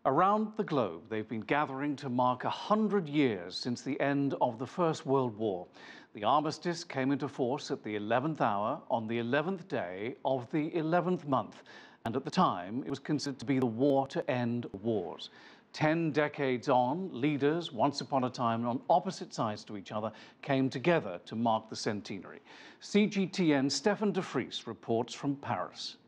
Around the globe, they've been gathering to mark 100 years since the end of the First World War. The Armistice came into force at the 11th hour on the 11th day of the 11th month, and at the time it was considered to be the war to end wars. 10 decades on, leaders, once upon a time on opposite sides to each other, came together to mark the centenary. CGTN Stefan Vries reports from Paris.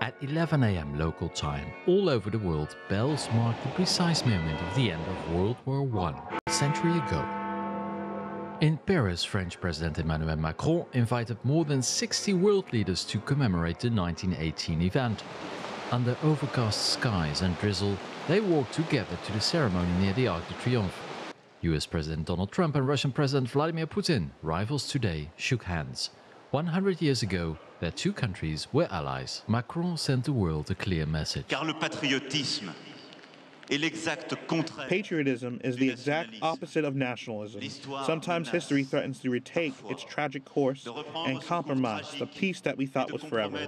At 11 a.m. local time, all over the world, bells mark the precise moment of the end of World War I, a century ago. In Paris, French President Emmanuel Macron invited more than 60 world leaders to commemorate the 1918 event. Under overcast skies and drizzle, they walked together to the ceremony near the Arc de Triomphe. US President Donald Trump and Russian President Vladimir Putin, rivals today, shook hands. 100 years ago, their two countries were allies. Macron sent the world a clear message. Patriotism is the exact opposite of nationalism. Sometimes history threatens to retake its tragic course and compromise the peace that we thought was forever.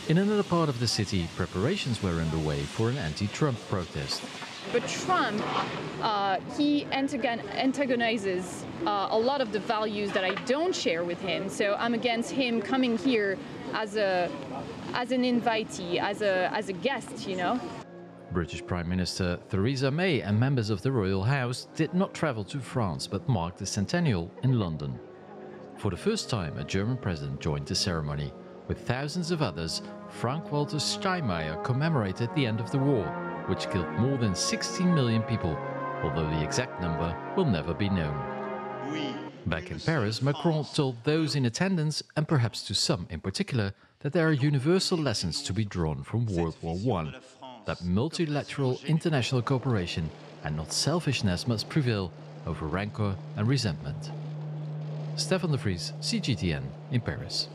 In another part of the city, preparations were underway for an anti-Trump protest. But Trump, he antagonizes a lot of the values that I don't share with him. So I'm against him coming here as an invitee, as a guest, you know. British Prime Minister Theresa May and members of the Royal House did not travel to France but marked the centennial in London. For the first time, a German president joined the ceremony. With thousands of others, Frank-Walter Steinmeier commemorated the end of the war, which killed more than 16 million people, although the exact number will never be known. Back in Paris, Macron told those in attendance, and perhaps to some in particular, that there are universal lessons to be drawn from World War I, that multilateral international cooperation and not selfishness must prevail over rancor and resentment. Stefan Vries, CGTN in Paris.